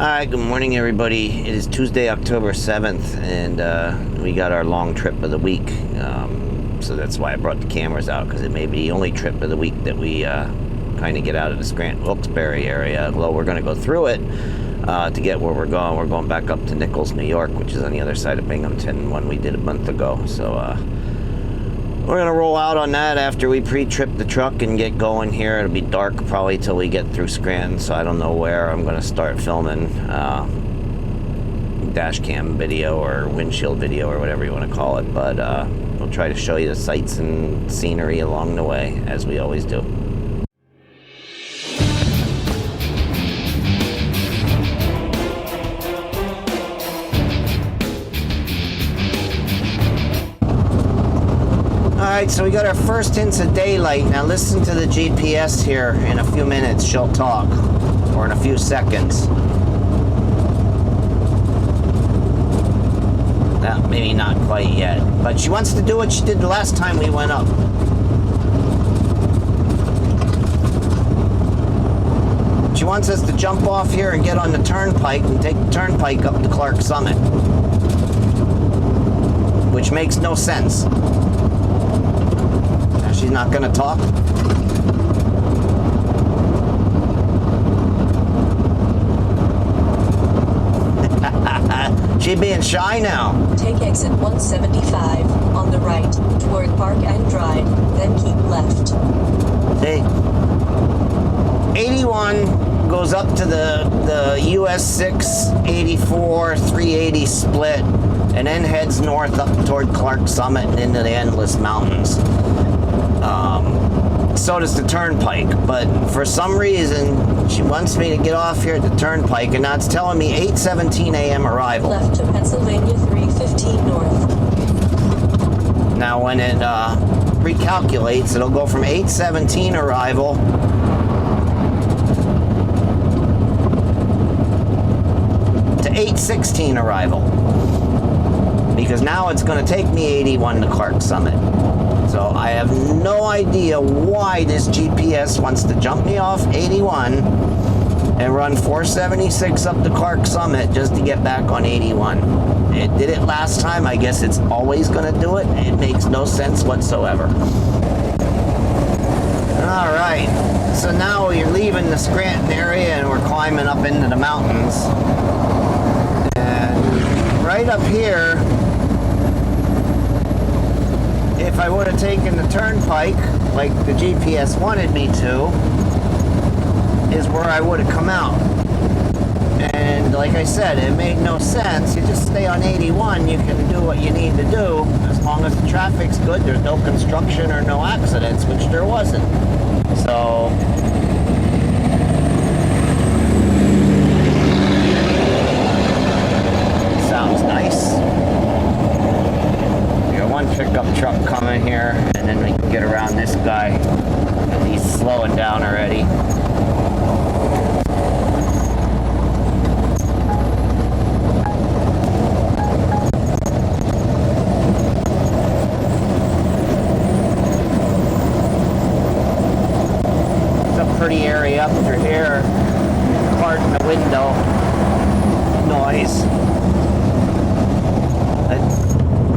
Hi, good morning everybody. It is Tuesday, October 7th, and we got our long trip of the week. So that's why I brought the cameras out, because it may be the only trip of the week that we kind of get out of the Scranton, Wilkes-Barre area. Although we're going to go through it to get where we're going. We're going back up to Nichols, New York, which is on the other side of Binghamton, one we did a month ago. So we're going to roll out on that after we pre-trip the truck and get going here. It'll be dark probably till we get through Scranton, so I don't know where I'm going to start filming dash cam video or windshield video or whatever you want to call it. But we'll try to show you the sights and scenery along the way, as we always do. Alright, so we got our first hints of daylight. Now listen to the GPS here. In a few minutes she'll talk, or in a few seconds. Well, maybe not quite yet, but she wants to do what she did the last time we went up. She wants us to jump off here and get on the turnpike and take the turnpike up to Clark Summit, which makes no sense. She's not going to talk. She being shy now. Take exit 175 on the right toward Park and Drive, then keep left. See? 81 goes up to the US 6, 84, 380 split, and then heads north up toward Clark Summit and into the Endless Mountains. So does the turnpike, but for some reason she wants me to get off here at the turnpike, and now it's telling me 8:17 a.m. arrival. Left to Pennsylvania 315 north. Now when it recalculates, it'll go from 8:17 arrival to 8:16 arrival, because now it's going to take me 81 to Clark Summit. So I have no idea why this GPS wants to jump me off 81 and run 476 up to Clark Summit just to get back on 81. It did it last time. I guess it's always going to do it. It makes no sense whatsoever. All right. So now we're leaving the Scranton area and we're climbing up into the mountains. And right up here, if I would have taken the turnpike like the GPS wanted me to, is where I would have come out. And like I said, it made no sense. You just stay on 81, you can do what you need to do as long as the traffic's good, there's no construction or no accidents, which there wasn't. So sounds nice. One pickup truck coming here, and then we can get around this guy, and he's slowing down already. It's a pretty area up through here. Cart in the window. Noise.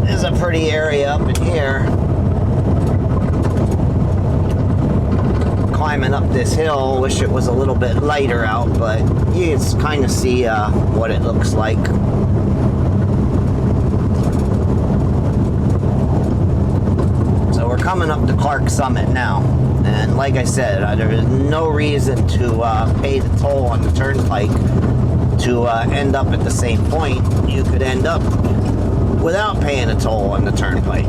Is a pretty area up in here. Climbing up this hill. Wish it was a little bit lighter out, but you can kind of see what it looks like. So we're coming up to Clark Summit now, and like I said, there is no reason to pay the toll on the turnpike to end up at the same point. You could end up without paying a toll on the turnpike.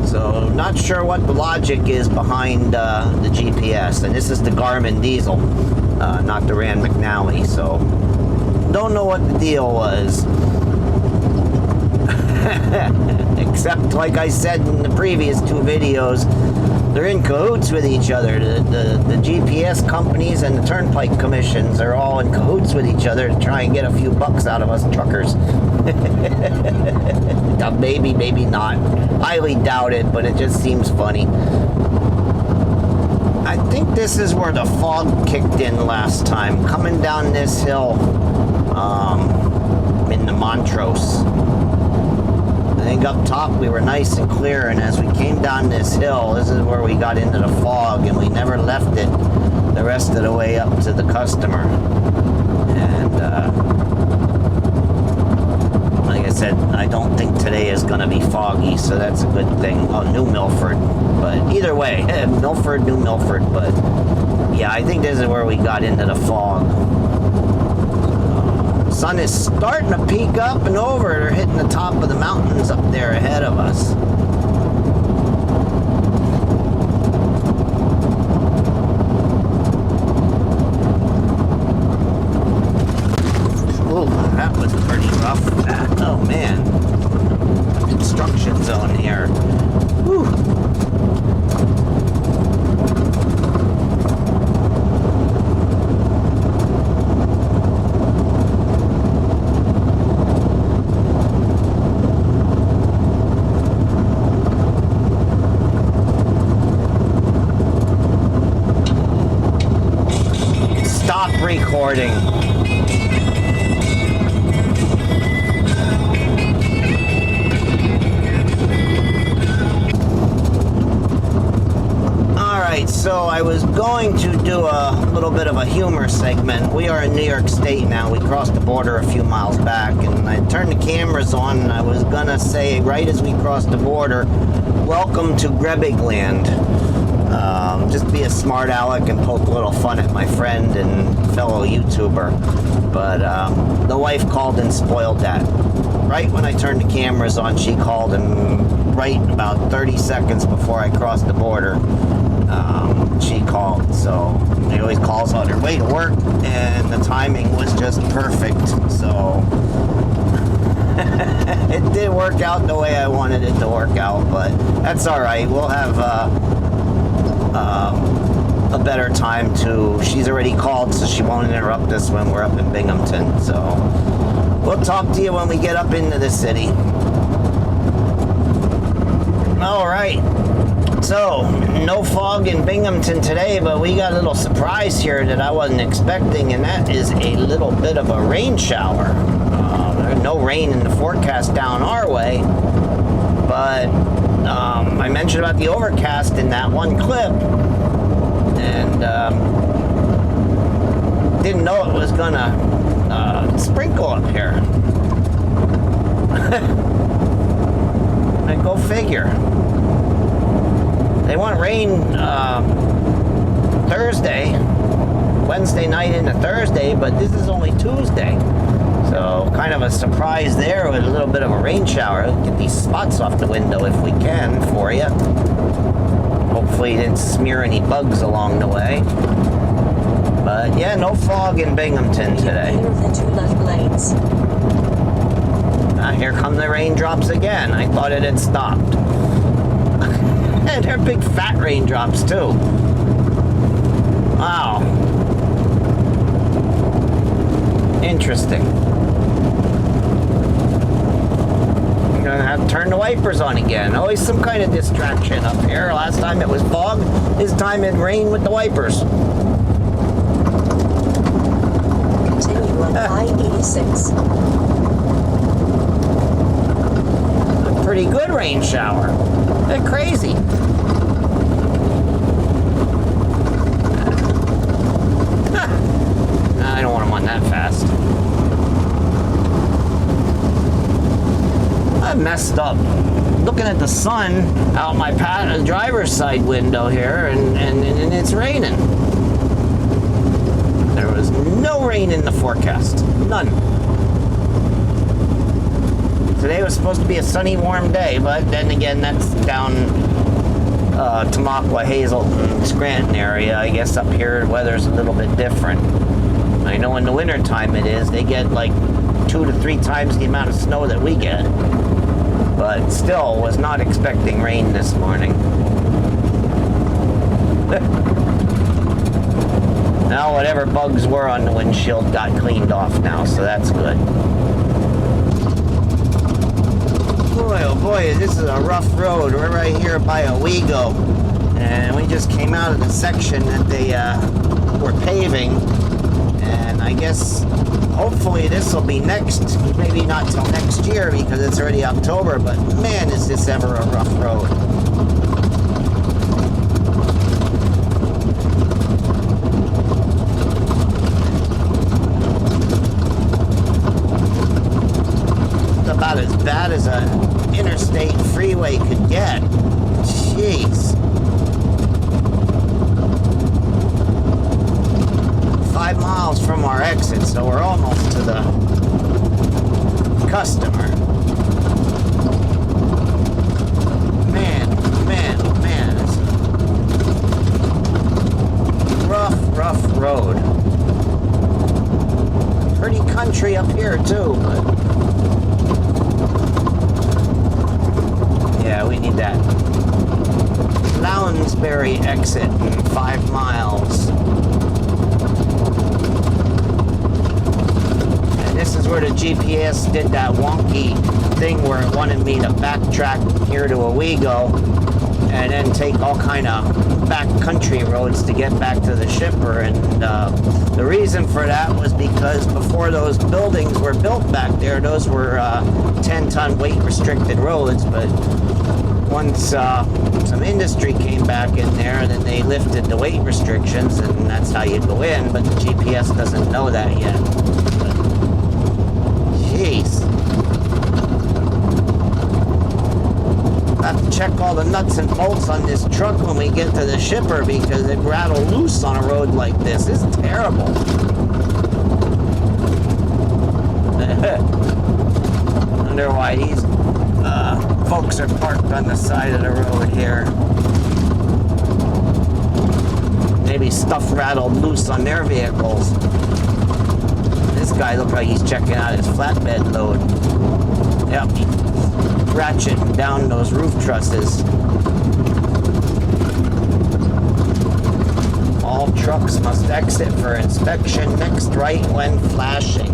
So not sure what the logic is behind the GPS, and this is the Garmin diesel, not the Rand McNally, so don't know what the deal was. Except, like I said in the previous two videos, they're in cahoots with each other. The GPS companies and the turnpike commissions are all in cahoots with each other to try and get a few bucks out of us truckers. Maybe, maybe not. Highly doubt it, but it just seems funny. I think this is where the fog kicked in last time. Coming down this hill in the Montrose. I think up top we were nice and clear, and as we came down this hill, this is where we got into the fog, and we never left it the rest of the way up to the customer. And like I said, I don't think today is going to be foggy, so that's a good thing. Oh, New Milford, but either way, Milford, New Milford, but yeah, I think this is where we got into the fog. Sun is starting to peak up and over. They're hitting the top of the mountains up there ahead of us. Oh, that was pretty rough. Oh man, construction zone here. Whew. Recording. Alright, so I was going to do a little bit of a humor segment. We are in New York State now. We crossed the border a few miles back, and I turned the cameras on, and I was gonna say, right as we crossed the border, welcome to Grebbigland. Just be a smart aleck and poke a little fun at my friend and fellow YouTuber. But the wife called and spoiled that. Right when I turned the cameras on, she called, and right about 30 seconds before I crossed the border, she called. So she always calls on her way to work, and the timing was just perfect. So it did work out the way I wanted it to work out, but that's all right. We'll have a better time too. She's already called, so she won't interrupt us when we're up in Binghamton. So we'll talk to you when we get up into the city. All right. So no fog in Binghamton today, but we got a little surprise here that I wasn't expecting, and that is a little bit of a rain shower. There's no rain in the forecast down our way, but I mentioned about the overcast in that one clip, and didn't know it was gonna sprinkle up here. And go figure. They want rain Thursday, Wednesday night into Thursday, but this is only Tuesday. So kind of a surprise there with a little bit of a rain shower. Get these spots off the window if we can for you. Hopefully it didn't smear any bugs along the way. But yeah, no fog in Binghamton today. Clear the two left lanes. Here come the raindrops again. I thought it had stopped. And they're big fat raindrops too. Wow. Interesting. I'm gonna have to turn the wipers on again. Always some kind of distraction up here. Last time it was fog. This time it rained with the wipers. Continue on I-86. A pretty good rain shower. They're crazy. I don't want them on that fast. I messed up. Looking at the sun out my driver's side window here, and it's raining. There was no rain in the forecast. None. Today was supposed to be a sunny, warm day, but then again, that's down Tamaqua, Hazleton, Scranton area. I guess up here, the weather's a little bit different. I know in the winter time it is. They get like 2 to 3 times the amount of snow that we get. But still, was not expecting rain this morning. Now, whatever bugs were on the windshield got cleaned off now, so that's good. Boy, oh boy, this is a rough road. We're right here by Owego. And we just came out of the section that they were paving. And I guess hopefully this will be next, maybe not till next year because it's already October, but man, is this ever a rough road. About as bad as an interstate freeway could get. Jeez. 5 miles from our exit, so we're almost to the customer. Man, it's a rough road. Pretty country up here too, but yeah, we need that Lounsbury exit in 5 miles. And this is where the GPS did that wonky thing where it wanted me to backtrack here to Owego and then take all kind of back country roads to get back to the shipper. And the reason for that was because before those buildings were built back there, those were 10-ton weight restricted roads, but once some industry came back in there, and then they lifted the weight restrictions, and that's how you go in, but the GPS doesn't know that yet. But, jeez. I have to check all the nuts and bolts on this truck when we get to the shipper because it rattled loose on a road like this. This is terrible. Wonder why these folks are parked on the side of the road here. Maybe stuff rattled loose on their vehicles. This guy looks like he's checking out his flatbed load. Yep, he's ratcheting down those roof trusses. All trucks must exit for inspection next right when flashing.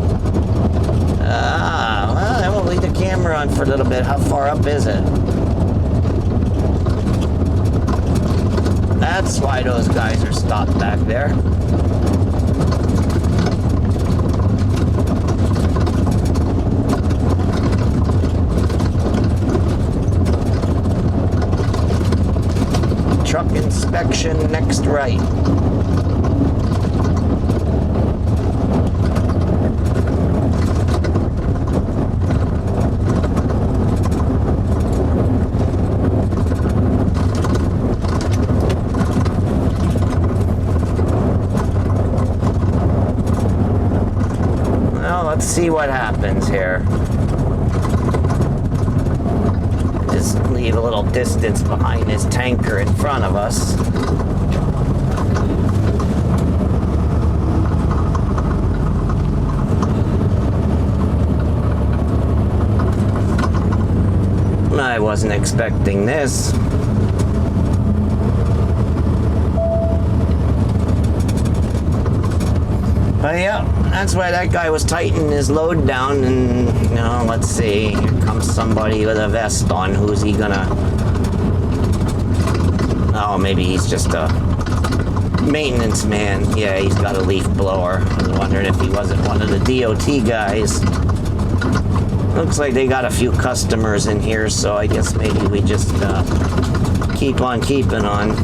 Well, then we'll leave the camera on for a little bit. How far up is it? That's why those guys are stopped back there. Truck inspection next right. Let's see what happens here. Just leave a little distance behind this tanker in front of us. I wasn't expecting this. But yeah, that's why that guy was tightening his load down, and you know, let's see, here comes somebody with a vest on. Who's he gonna? Oh, maybe he's just a maintenance man. Yeah, he's got a leaf blower. I was wondering if he wasn't one of the DOT guys. Looks like they got a few customers in here, so I guess maybe we just keep on keeping on.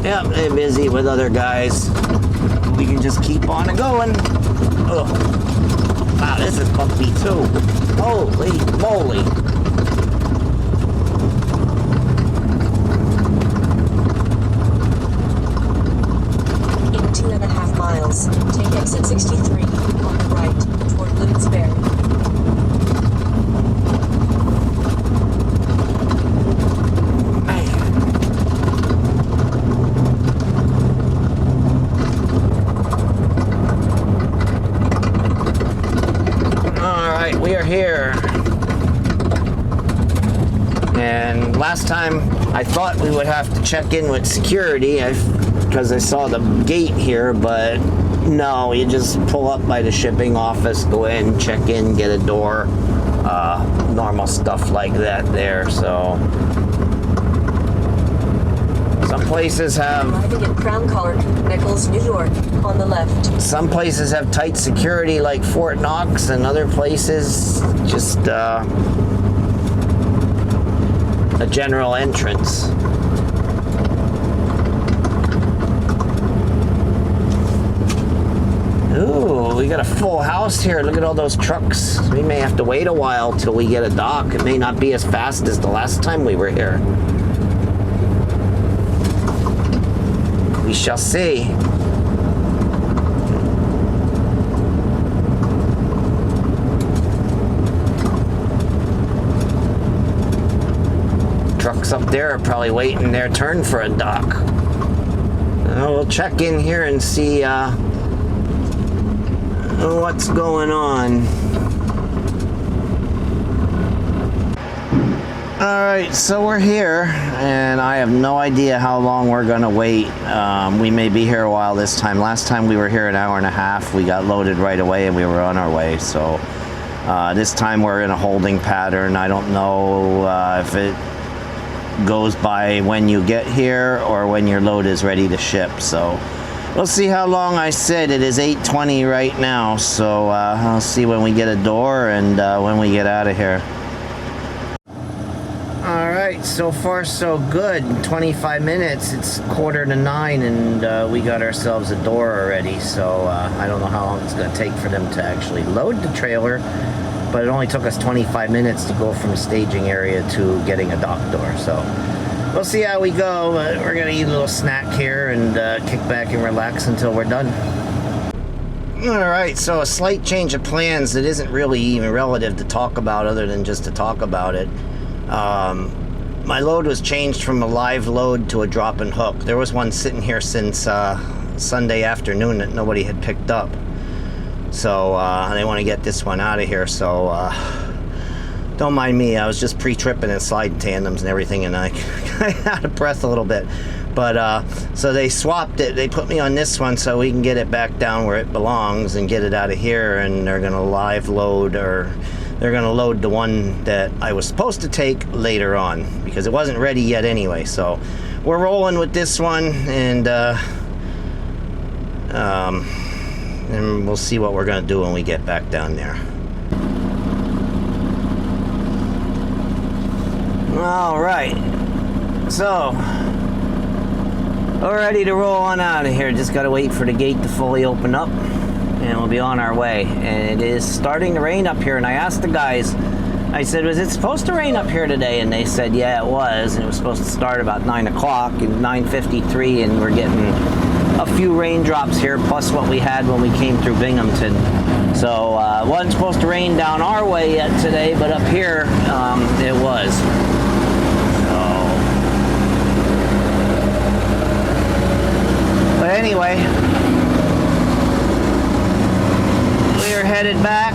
Yep, they're busy with other guys. We can just keep on going. Oh, wow, this is bumpy too. Holy moly. 2.5 miles. Take exit 63 on the right toward Lounsbury. We are here, and last time I thought we would have to check in with security. I because I saw the gate here, but no, you just pull up by the shipping office, go in, check in, get a door, normal stuff like that there. So some places have... Arriving in Crown Court, Nichols, New York, on the left. Some places have tight security like Fort Knox, and other places just a general entrance. Ooh, we got a full house here. Look at all those trucks. We may have to wait a while till we get a dock. It may not be as fast as the last time we were here. We shall see. Trucks up there are probably waiting their turn for a dock. We'll check in here and see what's going on. Alright, so we're here, and I have no idea how long we're gonna wait. We may be here a while this time. Last time we were here an hour and a half. We got loaded right away and we were on our way. So this time we're in a holding pattern. I don't know if it goes by when you get here or when your load is ready to ship. So we'll see how long I sit. It is 8:20 right now, so I'll see when we get a door and when we get out of here. Alright, so far so good. 25 minutes, it's 8:45, and we got ourselves a door already. So I don't know how long it's going to take for them to actually load the trailer, but it only took us 25 minutes to go from the staging area to getting a dock door. So we'll see how we go. We're going to eat a little snack here and kick back and relax until we're done. Alright, so a slight change of plans that isn't really even relative to talk about other than just to talk about it. My load was changed from a live load to a drop and hook. There was one sitting here since Sunday afternoon that nobody had picked up. So they want to get this one out of here. So don't mind me. I was just pre-tripping and sliding tandems and everything, and I got out of breath a little bit. But so they swapped it. They put me on this one so we can get it back down where it belongs and get it out of here. And they're gonna live load, or they're gonna load the one that I was supposed to take later on because it wasn't ready yet anyway. So we're rolling with this one, and we'll see what we're gonna do when we get back down there. All right, so we're ready to roll on out of here. Just gotta wait for the gate to fully open up, and we'll be on our way. And it is starting to rain up here, and I asked the guys, I said, was it supposed to rain up here today? And they said, yeah, it was, and it was supposed to start about 9 o'clock and 9:53, and we're getting a few raindrops here, plus what we had when we came through Binghamton. So it wasn't supposed to rain down our way yet today, but up here it was. So, but anyway, we are headed back,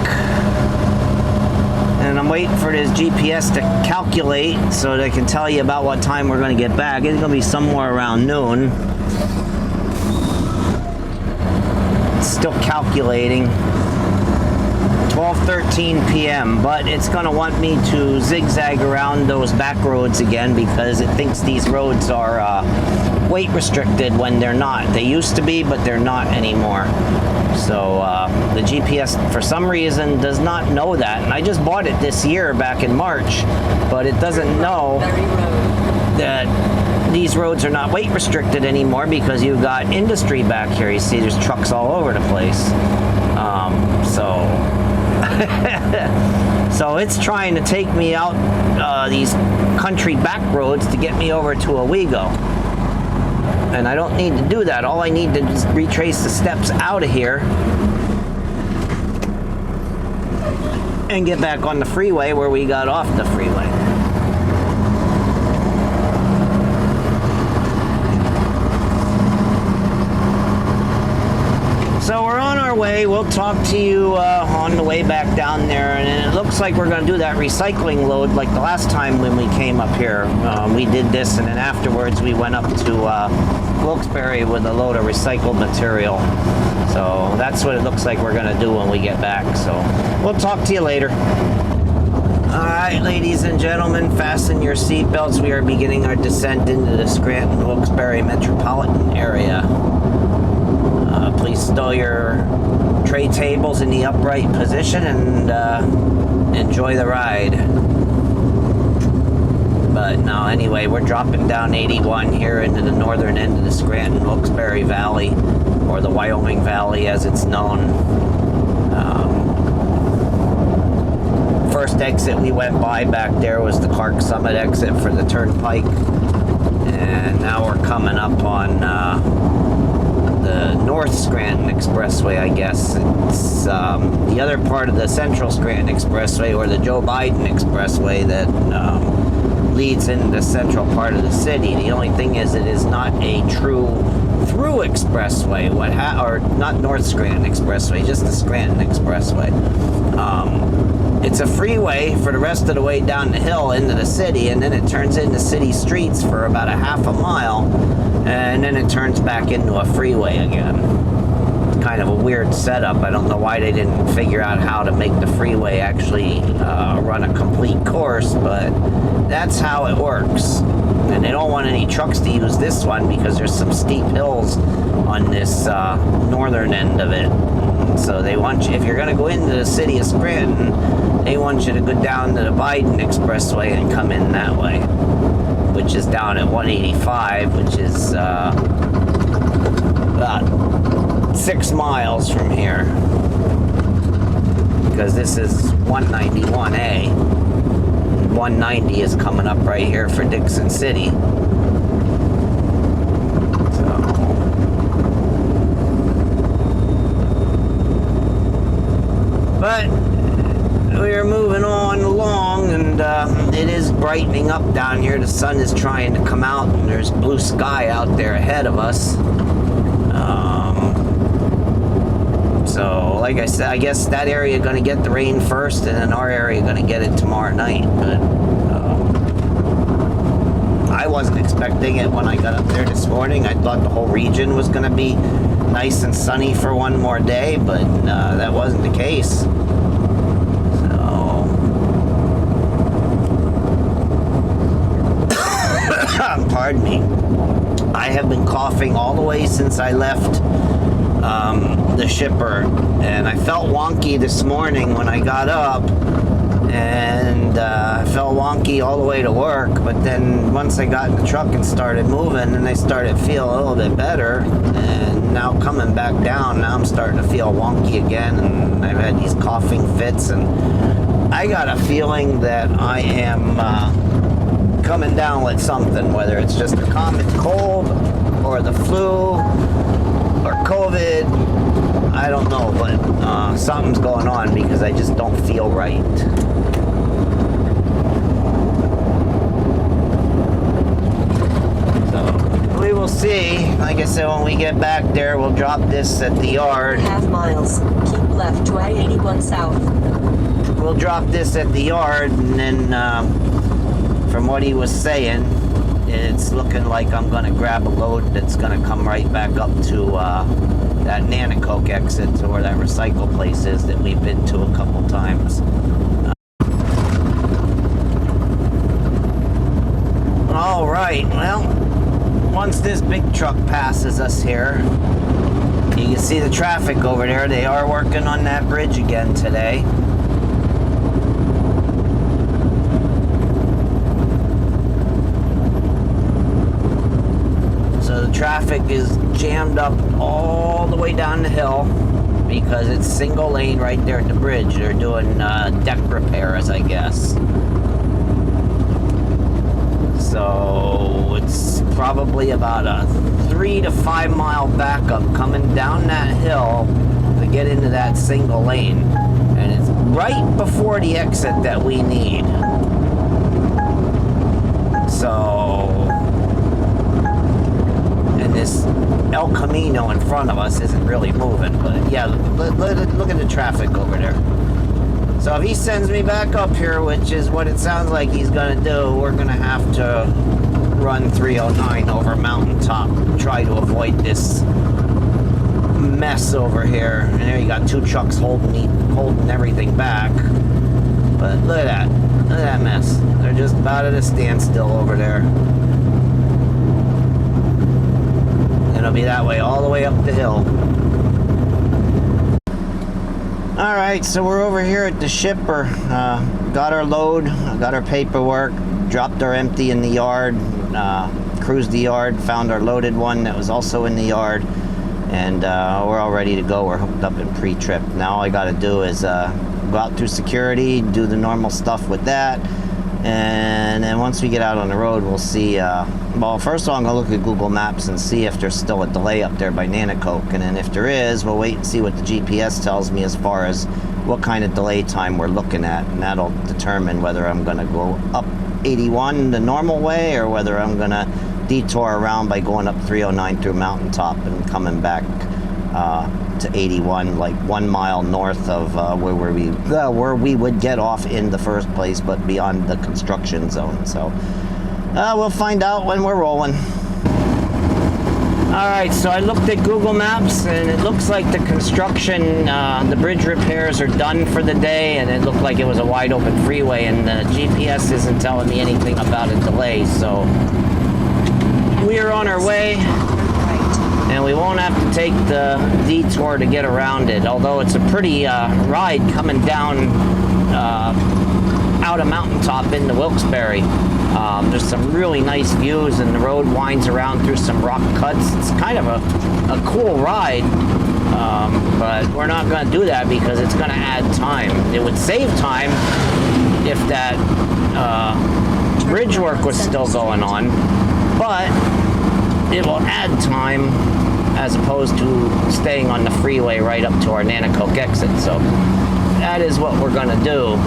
and I'm waiting for this GPS to calculate so they can tell you about what time we're going to get back. It's going to be somewhere around noon. Still calculating. 12:13 p.m. but it's going to want me to zigzag around those back roads again because it thinks these roads are weight restricted when they're not. They used to be, but they're not anymore. So the GPS for some reason does not know that, and I just bought it this year back in March, but it doesn't know that these roads are not weight restricted anymore because you've got industry back here. You see there's trucks all over the place. So it's trying to take me out these country back roads to get me over to Owego. And I don't need to do that. All I need to just retrace the steps out of here and get back on the freeway where we got off the freeway. So we're on our way, we'll talk to you on the way back down there. And it looks like we're going to do that recycling load like the last time when we came up here. We did this, and then afterwards we went up to Wilkes-Barre with a load of recycled material. So that's what it looks like we're going to do when we get back. So we'll talk to you later. All right, ladies and gentlemen, fasten your seatbelts. We are beginning our descent into the Scranton, Wilkes-Barre metropolitan area. Please stow your tray tables in the upright position and enjoy the ride. But no, anyway, we're dropping down 81 here into the northern end of the Scranton, Wilkes-Barre Valley, or the Wyoming Valley as it's known. First exit we went by back there was the Clark Summit exit for the Turnpike, and now we're coming up on the North Scranton Expressway, I guess. It's the other part of the Central Scranton Expressway, or the Joe Biden Expressway, that leads into the central part of the city. The only thing is, it is not a true through expressway. Or not North Scranton Expressway, just the Scranton Expressway. It's a freeway for the rest of the way down the hill into the city, and then it turns into city streets for about a half a mile, and then it turns back into a freeway again. It's kind of a weird setup. I don't know why they didn't figure out how to make the freeway actually run a complete course, but that's how it works. And they don't want any trucks to use this one because there's some steep hills on this northern end of it. So they want you, if you're going to go into the city of Scranton, they want you to go down to the Biden Expressway and come in that way, which is down at 185, which is about 6 miles from here, because this is 191A. 190 is coming up right here for Dixon City. But we are moving on along, and it is brightening up down here. The sun is trying to come out, and there's blue sky out there ahead of us. So, like I said, I guess that area going to get the rain first, and then our area going to get it tomorrow night. But I wasn't expecting it when I got up there this morning. I thought the whole region was going to be nice and sunny for one more day, but that wasn't the case. So, pardon me. I have been coughing all the way since I left the shipper, and I felt wonky this morning when I got up, and I felt wonky all the way to work. But then once I got in the truck and started moving, and I started to feel a little bit better, and now coming back down, now I'm starting to feel wonky again, and I've had these coughing fits, and I got a feeling that I am coming down with something, whether it's just a common cold or the flu or COVID. I don't know, but something's going on because I just don't feel right. So we will see. Like I said, when we get back there, we'll drop this at the yard. 1.5 miles. Keep left to I-81 south. We'll drop this at the yard, and then from what he was saying, it's looking like I'm going to grab a load that's going to come right back up to that Nanacoke exit, to where that recycle place is that we've been to a couple times. All right, well, once this big truck passes us here, you can see the traffic over there. They are working on that bridge again today. Traffic is jammed up all the way down the hill because it's single lane right there at the bridge. They're doing deck repairs, I guess. So it's probably about a 3 to 5 mile backup coming down that hill to get into that single lane. And it's right before the exit that we need. So... this El Camino in front of us isn't really moving. But yeah, look at the traffic over there. So if he sends me back up here, which is what it sounds like he's gonna do, we're gonna have to run 309 over mountaintop, try to avoid this mess over here. And there you got two trucks holding everything back. But look at that mess. They're just about at a standstill over there. It'll be that way all the way up the hill. All right, so we're over here at the shipper. Got our load, got our paperwork, dropped our empty in the yard, cruised the yard, found our loaded one that was also in the yard, and we're all ready to go. We're hooked up in pre-trip. Now all I got to do is go out through security, do the normal stuff with that, and then once we get out on the road, we'll see. Well, first of all, I'm going to look at Google Maps and see if there's still a delay up there by Nanticoke, and then if there is, we'll wait and see what the GPS tells me as far as what kind of delay time we're looking at, and that'll determine whether I'm going to go up 81 the normal way or whether I'm going to detour around by going up 309 through Mountaintop and coming back to 81, like 1 mile north of where we would get off in the first place, but beyond the construction zone. So we'll find out when we're rolling. All right, so I looked at Google Maps, and it looks like the construction, the bridge repairs are done for the day, and it looked like it was a wide open freeway, and the GPS isn't telling me anything about a delay, so we are on our way, and we won't have to take the detour to get around it, although it's a pretty ride coming down out of Mountaintop into Wilkes-Barre. There's some really nice views, and the road winds around through some rock cuts. It's kind of a cool ride, but we're not going to do that because it's going to add time. It would save time if that bridge work was still going on, but it will add time as opposed to staying on the freeway right up to our Nanticoke exit. So that is what we're going to do.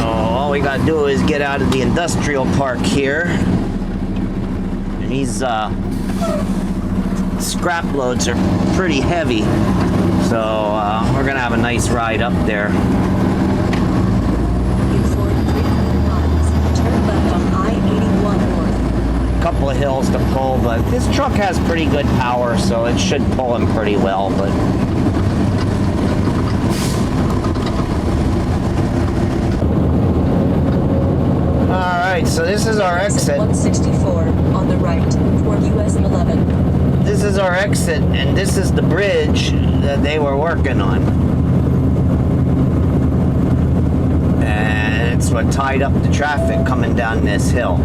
All we got to do is get out of the industrial park here, and these scrap loads are pretty heavy, so we're gonna have a nice ride up there. Turn left on I-81 north. A couple of hills to pull, but this truck has pretty good power, so it should pull him pretty well. But Alright, so this is our exit. 164 on the right toward US 11. This is our exit, and this is the bridge that they were working on. And it's what tied up the traffic coming down this hill.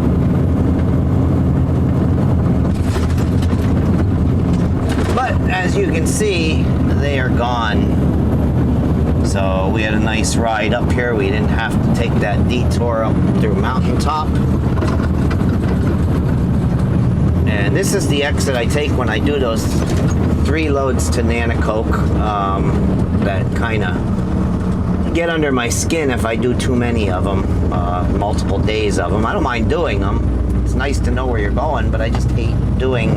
But as you can see, they are gone. So we had a nice ride up here. We didn't have to take that detour up through Mountaintop. And this is the exit I take when I do those 3 loads to Nanticoke that kind of get under my skin if I do too many of them, multiple days of them. I don't mind doing them. It's nice to know where you're going, but I just hate doing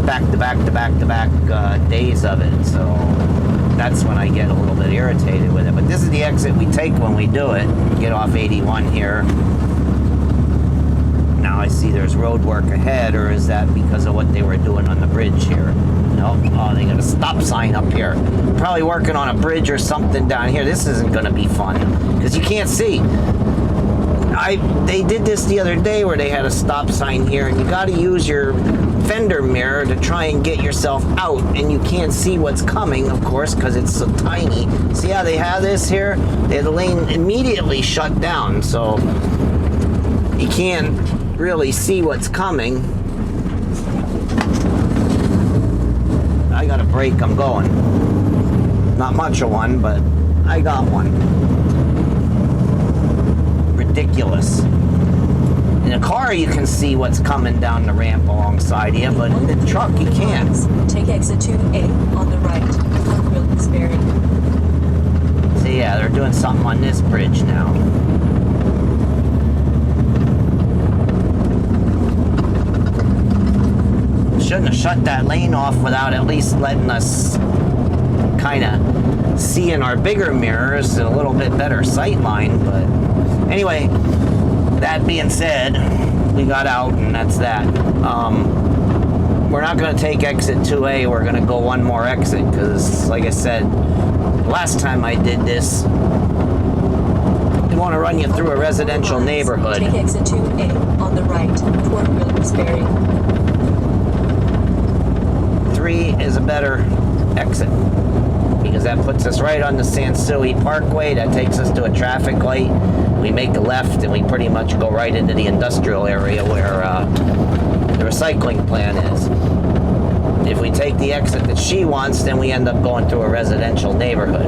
back-to-back days of it. So that's when I get a little bit irritated with it. But this is the exit we take when we do it. Get off 81 here. Now I see there's road work ahead, or is that because of what they were doing on the bridge here? No, oh, they got a stop sign up here. Probably working on a bridge or something down here. This isn't gonna be fun, because you can't see. They did this the other day where they had a stop sign here, and you gotta use your fender mirror to try and get yourself out, and you can't see what's coming, of course, because it's so tiny. See how they have this here? They have the lane immediately shut down, so you can't really see what's coming. I got a brake, I'm going. Not much of one, but I got one. Ridiculous. In a car, you can see what's coming down the ramp alongside you, but in the truck, you can't. Take exit 2A on the right toward Wilkes-Barre. So yeah, they're doing something on this bridge now. shouldn't have shut that lane off without at least letting us kind of see in our bigger mirrors a little bit better sight line. But anyway, that being said, we got out and that's that. We're not going to take exit 2A. We're going to go one more exit because, like I said, last time I did this, I want to run you through a residential neighborhood. Take exit 2A on the right toward Wilkes-Barre. 3 is a better exit because that puts us right on the Sansui Parkway. That takes us to a traffic light. We make a left and we pretty much go right into the industrial area where the recycling plant is. If we take the exit that she wants, then we end up going through a residential neighborhood.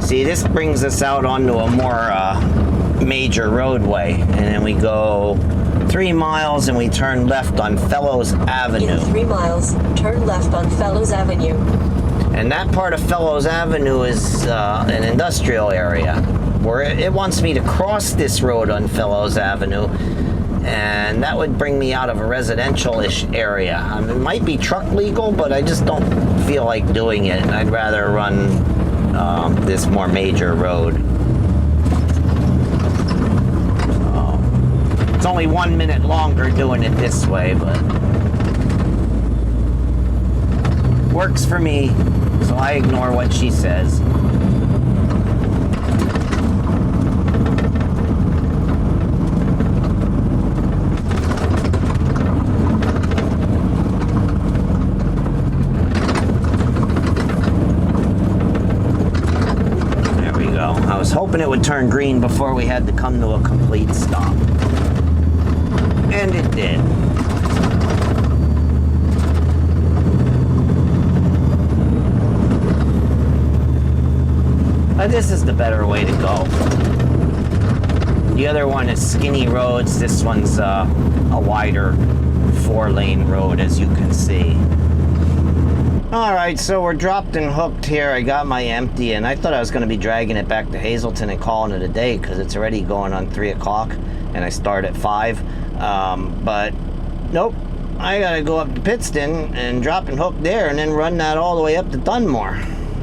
See, this brings us out onto a more major roadway, and then we go 3 miles and we turn left on Fellows Avenue. In 3 miles, turn left on Fellows Avenue. And that part of Fellows Avenue is an industrial area where it wants me to cross this road on Fellows Avenue, and that would bring me out of a residential-ish area. I mean, it might be truck legal, but I just don't feel like doing it, and I'd rather run this more major road. It's only 1 minute longer doing it this way, but works for me, so I ignore what she says. Hoping it would turn green before we had to come to a complete stop. And it did. But this is the better way to go. The other one is skinny roads. This one's a wider 4-lane road, as you can see. Alright, so we're dropped and hooked here. I got my empty, and I thought I was going to be dragging it back to Hazleton and calling it a day because it's already going on 3 o'clock and I start at 5. But nope, I got to go up to Pittston and drop and hook there and then run that all the way up to Dunmore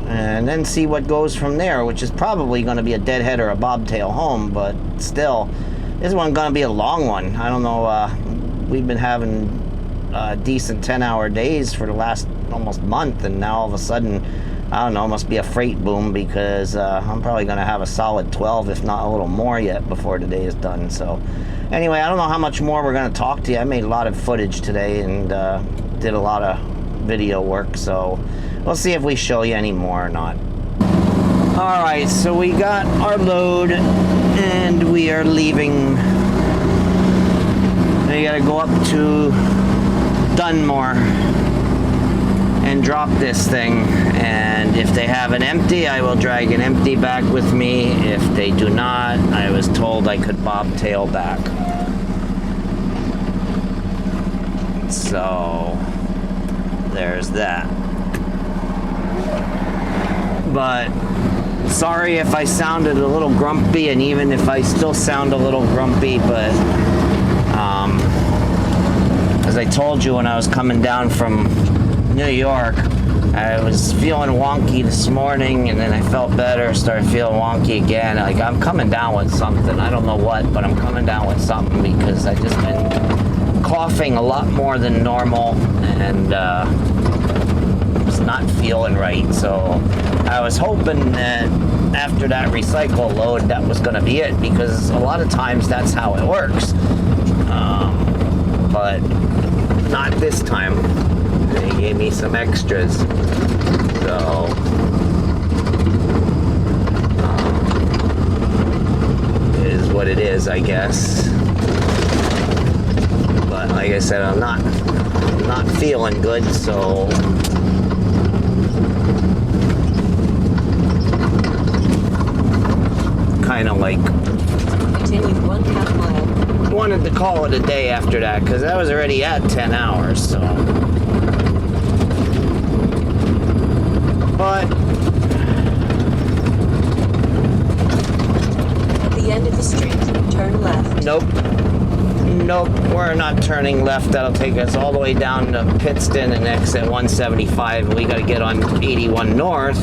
and then see what goes from there, which is probably going to be a deadhead or a bobtail home, but still, this one's going to be a long one. I don't know, we've been having decent 10-hour days for the last almost month, and now all of a sudden, I don't know, must be a freight boom because I'm probably going to have a solid 12, if not a little more yet, before the day is done. So anyway, I don't know how much more we're going to talk to you. I made a lot of footage today and did a lot of video work, so we'll see if we show you any more or not. Alright, so we got our load and we are leaving. We got to go up to Dunmore and drop this thing, and if they have an empty, I will drag an empty back with me. If they do not, I was told I could bobtail back. So there's that. But sorry if I sounded a little grumpy, and even if I still sound a little grumpy, but as I told you when I was coming down from New York, I was feeling wonky this morning, and then I felt better, started feeling wonky again. Like, I'm coming down with something. I don't know what, but I'm coming down with something because I've just been coughing a lot more than normal, and just not feeling right. So I was hoping that after that recycle load, that was going to be it, because a lot of times that's how it works. But not this time. They gave me some extras, so it is what it is, I guess. But like I said, I'm not feeling good, so kind of like Continue 1/2 mile. wanted to call it a day after that, because I was already at 10 hours, so. But at the end of the street, turn left. nope. nope, we're not turning left. That'll take us all the way down to Pittston and exit 175. And we got to get on 81 north.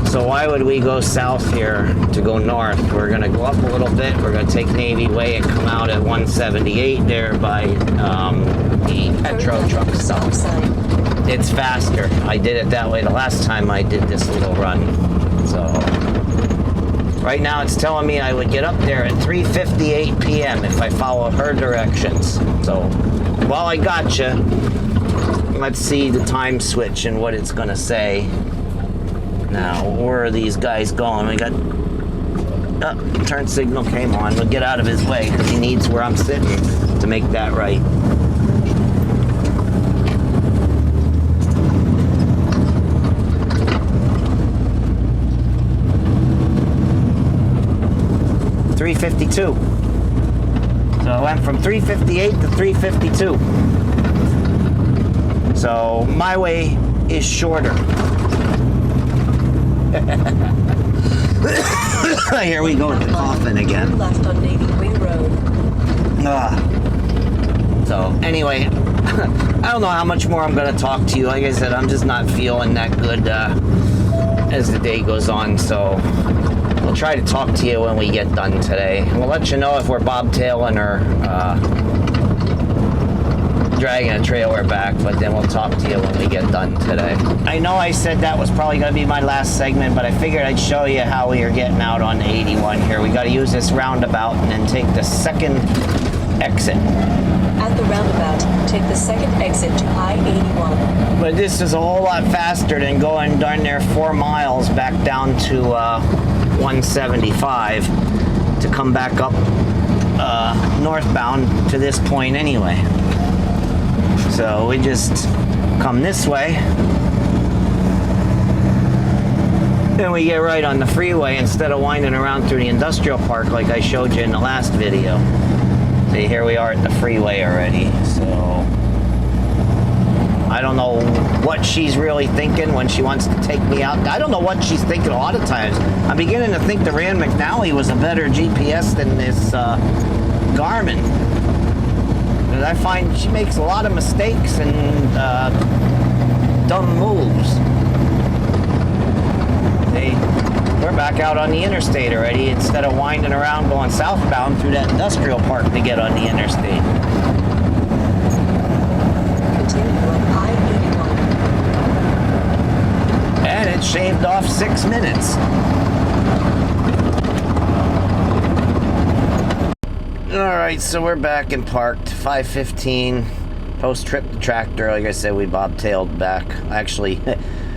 So why would we go south here to go north? We're going to go up a little bit. We're going to take Navy Way and come out at 178 there by the Petro truck stop. It's faster. I did it that way the last time I did this little run. So right now it's telling me I would get up there at 3:58 p.m. if I follow her directions. So while I got you, let's see the time switch and what it's going to say. Now, where are these guys going? We got... turn signal came on. We'll get out of his way because he needs where I'm sitting to make that right. .352. So I went from 3:58 to 3:52. So my way is shorter. Here we go with the coffin again. Left on Navy Way Road. So anyway, I don't know how much more I'm going to talk to you. Like I said, I'm just not feeling that good as the day goes on. So we'll try to talk to you when we get done today. We'll let you know if we're bobtailing or dragging a trailer back, but then we'll talk to you when we get done today. I know I said that was probably going to be my last segment, but I figured I'd show you how we are getting out on 81 here. We got to use this roundabout and then take the second exit. At the roundabout, take the second exit to I-81. But this is a whole lot faster than going darn near 4 miles back down to 175 to come back up northbound to this point anyway. So we just come this way, then we get right on the freeway instead of winding around through the industrial park like I showed you in the last video. See, here we are at the freeway already. So I don't know what she's really thinking when she wants to take me out. I don't know what she's thinking a lot of times. I'm beginning to think the Rand McNally was a better GPS than this Garmin. I find she makes a lot of mistakes and dumb moves. We're back out on the interstate already instead of winding around going southbound through that industrial park to get on the interstate. Continue on I-81. And it shaved off 6 minutes. Alright, so we're back and parked. 5:15. Post-trip the tractor. Like I said, we bobtailed back. Actually,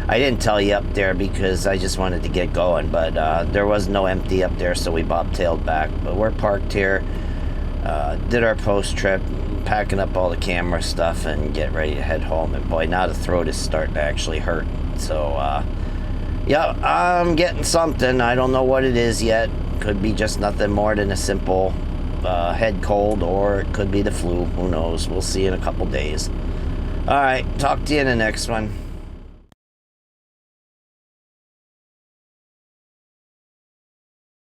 I didn't tell you up there because I just wanted to get going, but there was no empty up there, so we bobtailed back. But we're parked here. Did our post-trip, packing up all the camera stuff and get ready to head home. And boy, now the throat is starting to actually hurt. So, yeah, I'm getting something. I don't know what it is yet. Could be just nothing more than a simple head cold, or it could be the flu. Who knows? We'll see in a couple days. All right, talk to you in the next one.